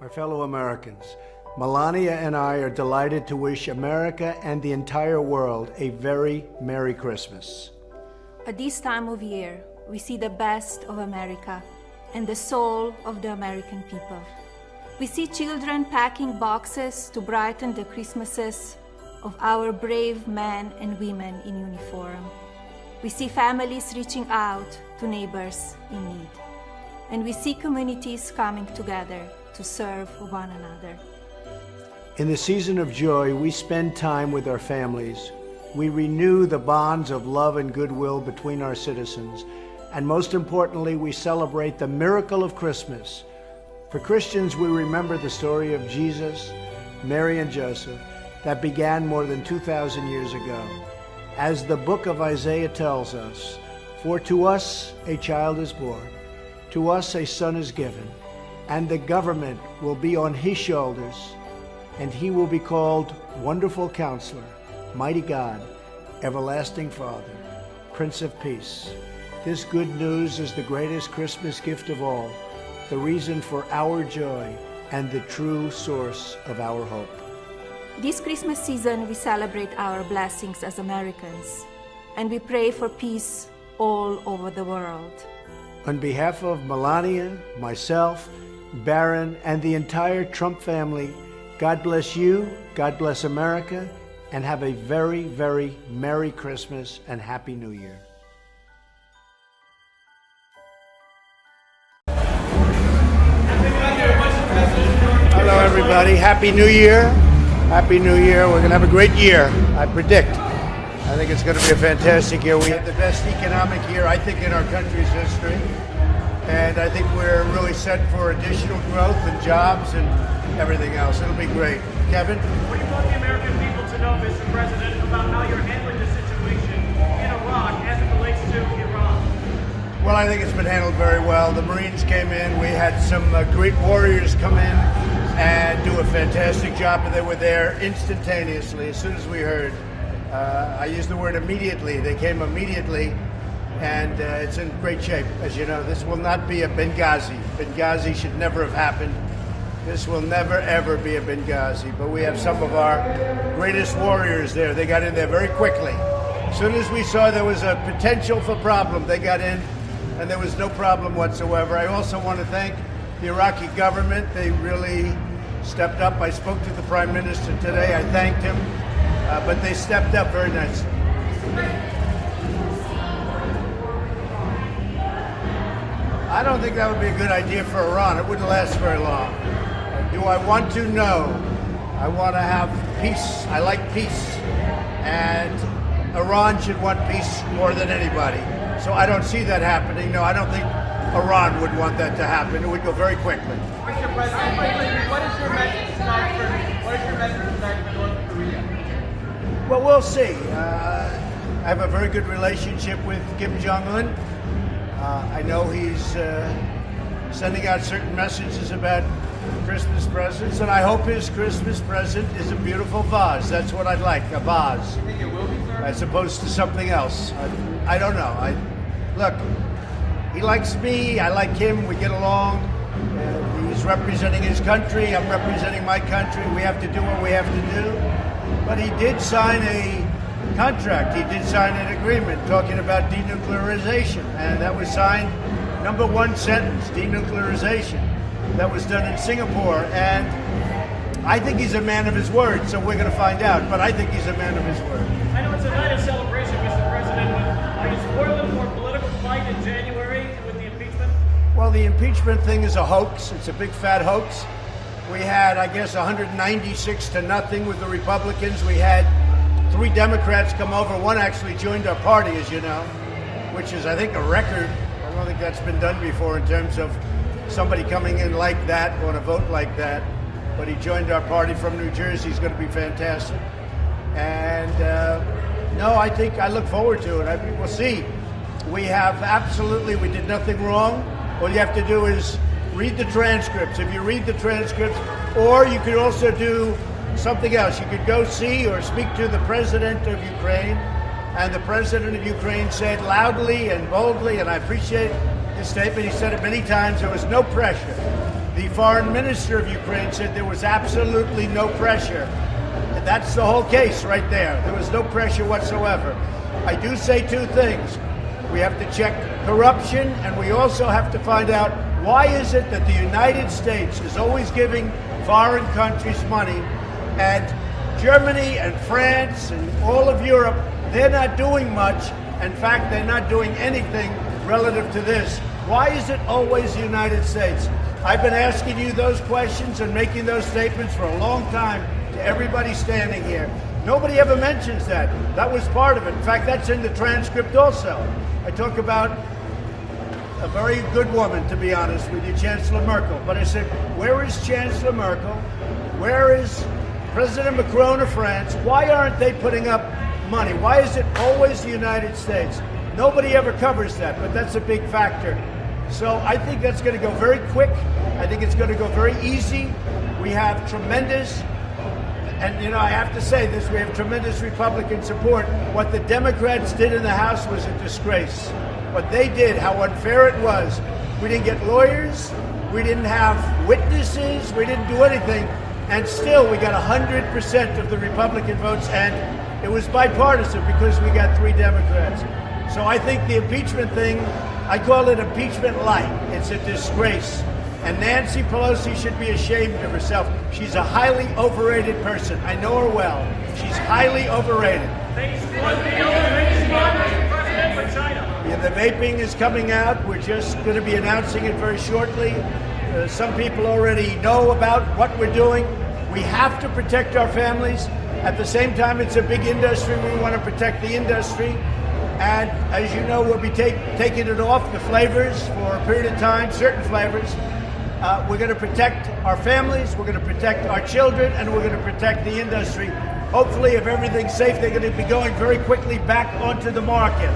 My fellow Americans, Melania and I are delighted to wish America and the entire world a very Merry Christmas. At this time of year, we see the best of America and the soul of the American people. We see children packing boxes to brighten the Christmases of our brave men and women in uniform. We see families reaching out to neighbors in need. And we see communities coming together to serve one another. In the season of joy, we spend time with our families. We renew the bonds of love and goodwill between our citizens. And most importantly, we celebrate the miracle of Christmas. For Christians, we remember the story of Jesus, Mary, and Joseph that began more than 2,000 years ago. As the book of Isaiah tells us, "For to us a child is born, to us a son is given, and the government will be on his shoulders, and he will be called Wonderful Counselor, Mighty God, Everlasting Father, Prince of Peace." This good news is the greatest Christmas gift of all, the reason for our joy and the true source of our hope. This Christmas season, we celebrate our blessings as Americans, and we pray for peace all over the world. On behalf of Melania, myself, Barron, and the entire Trump family, God bless you, God bless America, and have a very, very Merry Christmas and Happy New Year. Hello, everybody. Happy New Year. Happy New Year. We're going to have a great year, I predict. I think it's going to be a fantastic year. We had the best economic year, I think, in our country's history. And I think we're really set for additional growth and jobs and everything else. It'll be great. Kevin? What do you want the American people to know, Mr. President, about how you're handling the situation in Iraq as it relates to Iran? Well, I think it's been handled very well. The Marines came in. We had some great warriors come in and do a fantastic job. And they were there instantaneously as soon as we heard. I use the word immediately. They came immediately. And it's in great shape. As you know, this will not be a Benghazi. Benghazi should never have happened. This will never, ever be a Benghazi. But we have some of our greatest warriors there. They got in there very quickly. As soon as we saw there was a potential for problem, they got in, and there was no problem whatsoever. I also want to thank the Iraqi government. They really stepped up. I spoke to the Prime Minister today. I thanked him. But they stepped up very nicely. I don't think that would be a good idea for Iran. It wouldn't last very long. Do I want to? No. I want to have peace. I like peace. And Iran should want peace more than anybody. So I don't see that happening. No, I don't think Iran would want that to happen. It would go very quickly. Mr. President, what is your message tonight for North Korea? Well, we'll see. I have a very good relationship with Kim Jong-un. I know he's sending out certain messages about Christmas presents, and I hope his Christmas present is a beautiful vase. That's what I'd like, a vase. You think it will be, sir? As opposed to something else. I don't know. Look, he likes me, I like him, we get along. He's representing his country, I'm representing my country. We have to do what we have to do. But he did sign a contract. He did sign an agreement talking about denuclearization, and that was signed, number one sentence, denuclearization. That was done in Singapore, and I think he's a man of his word, so we're going to find out, but I think he's a man of his word. I know it's a night of celebration, Mr. President, but are you spoiling for a political fight in January with the impeachment? Well, the impeachment thing is a hoax. It's a big fat hoax. We had, I guess, 196-0 with the Republicans. We had 3 Democrats come over. One actually joined our party, as you know, which is, I think, a record. I don't think that's been done before in terms of somebody coming in like that on a vote like that. But he joined our party from New Jersey. He's going to be fantastic. And no, I look forward to it. We'll see. We did nothing wrong. All you have to do is read the transcripts. If you read the transcripts, or you could also do something else. You could go see or speak to the president of Ukraine, and the president of Ukraine said loudly and boldly, and I appreciate his statement, he said it many times, there was no pressure The foreign minister of Ukraine said there was absolutely no pressure. And that's the whole case right there. There was no pressure whatsoever. I do say two things. We have to check corruption, and we also have to find out why is it that the United States is always giving foreign countries money, and Germany and France and all of Europe, they're not doing much. In fact, they're not doing anything relative to this. Why is it always the United States? I've been asking you those questions and making those statements for a long time to everybody standing here. Nobody ever mentions that. That was part of it. In fact, that's in the transcript also. I talk about a very good woman, to be honest with you, Chancellor Merkel. But I said, where is Chancellor Merkel? Where is President Macron of France? Why aren't they putting up money? Why is it always the United States? Nobody ever covers that, but that's a big factor. So I think that's going to go very quick. I think it's going to go very easy. We have tremendous, and you know, I have to say this, we have tremendous Republican support. What the Democrats did in the House was a disgrace. What they did, how unfair it was. We didn't get lawyers, we didn't have witnesses, we didn't do anything, and still we got 100% of the Republican votes, and it was bipartisan because we got 3 Democrats. So I think the impeachment thing, I call it impeachment light. It's a disgrace. And Nancy Pelosi should be ashamed of herself. She's a highly overrated person. I know her well. She's highly overrated. Phase one, Mr. President, for China. Yeah, the vaping is coming out. We're just going to be announcing it very shortly. Some people already know about what we're doing. We have to protect our families. At the same time, it's a big industry. We want to protect the industry. And as you know, we'll be taking it off, the flavors, for a period of time, certain flavors. We're going to protect our families, we're going to protect our children, and we're going to protect the industry. Hopefully, if everything's safe, they're going to be going very quickly back onto the market.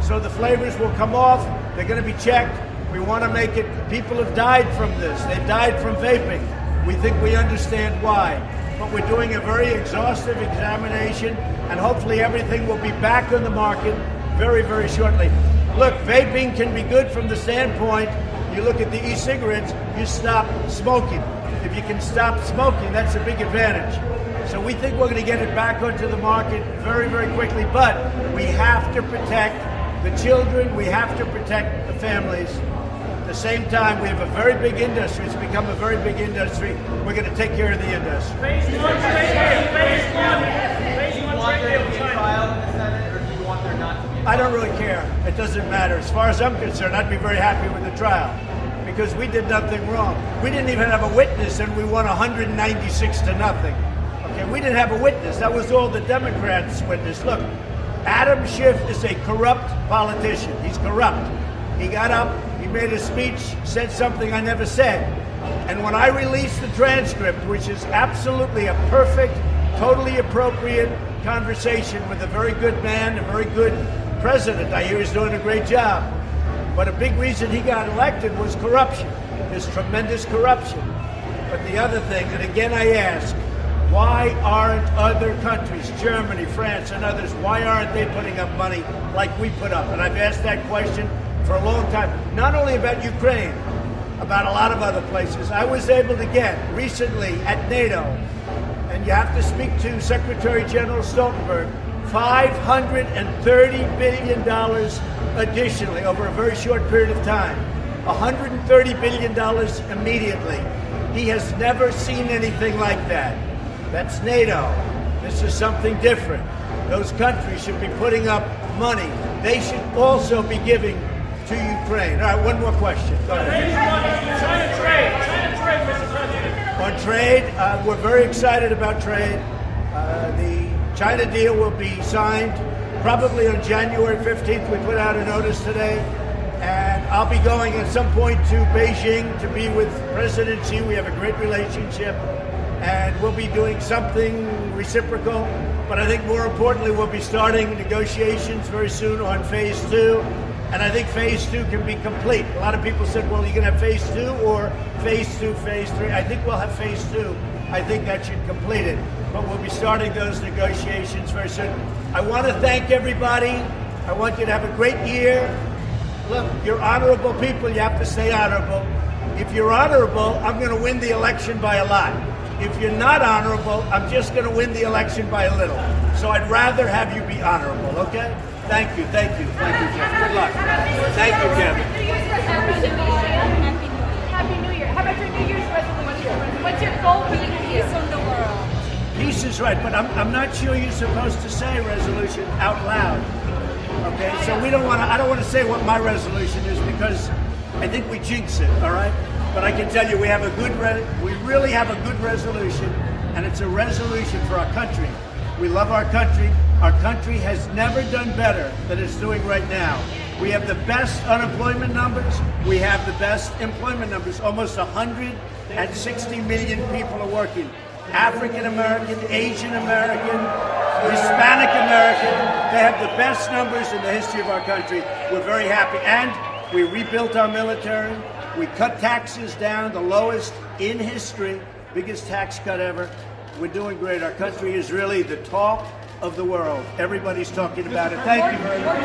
So the flavors will come off, they're going to be checked. We want to make it, people have died from this. They've died from vaping. We think we understand why. But we're doing a very exhaustive examination, and hopefully everything will be back on the market very, very shortly. Look, vaping can be good from the standpoint, you look at the e-cigarettes, you stop smoking. If you can stop smoking, that's a big advantage. So we think we're going to get it back onto the market very, very quickly, but we have to protect the children, we have to protect the families. At the same time, we have a very big industry. It's become a very big industry. We're going to take care of the industry. Phase one, trade deal with China. Trial in the Senate, or do you want there not to be a trial? I don't really care. It doesn't matter. As far as I'm concerned, I'd be very happy with the trial because we did nothing wrong. We didn't even have a witness, and we won 196 to nothing. Okay, we didn't have a witness. That was all the Democrats' witness. Look, Adam Schiff is a corrupt politician. He's corrupt. He got up, he made a speech, said something I never said. And when I released the transcript, which is absolutely a perfect, totally appropriate conversation with a very good man, a very good president, I hear he's doing a great job. But a big reason he got elected was corruption. There's tremendous corruption. But the other thing, and again I ask, why aren't other countries, Germany, France, and others, why aren't they putting up money like we put up? And I've asked that question for a long time, not only about Ukraine, about a lot of other places. I was able to get recently at NATO, and you have to speak to Secretary General Stoltenberg, $530 billion additionally over a very short period of time. $130 billion immediately. He has never seen anything like that. That's NATO. This is something different. Those countries should be putting up money. They should also be giving to Ukraine. All right, one more question. Go ahead. China trade, Mr. President. On trade, we're very excited about trade. The China deal will be signed probably on January 15th. We put out a notice today. And I'll be going at some point to Beijing to be with President Xi. We have a great relationship. And we'll be doing something reciprocal. But I think more importantly, we'll be starting negotiations very soon on phase 2. And I think phase 2 can be complete. A lot of people said, well, you're going to have phase 2 or phase 2, phase 3. I think we'll have phase 2. I think that should complete it. But we'll be starting those negotiations very soon. I want to thank everybody. I want you to have a great year. Look, you're honorable people. You have to stay honorable. If you're honorable, I'm going to win the election by a lot. If you're not honorable, I'm just going to win the election by a little. So I'd rather have you be honorable, okay? Thank you, thank you, thank you, Jeff. Good luck. Thank you, Kevin. Happy New Year. How about your New Year's resolution? What's your goal for the peace of the world? Peace is right, but I'm not sure you're supposed to say resolution out loud. Okay, so we don't want to. I don't want to say what my resolution is because I think we jinx it. All right, but I can tell you we have a good. We really have a good resolution, and it's a resolution for our country. We love our country. Our country has never done better than it's doing right now. We have the best unemployment numbers. We have the best employment numbers. Almost 160 million people are working. African American, Asian American, Hispanic American. They have the best numbers in the history of our country. We're very happy. And we rebuilt our military. We cut taxes down, the lowest in history, biggest tax cut ever. We're doing great. Our country is really the talk of the world. Everybody's talking about it. Thank you very much.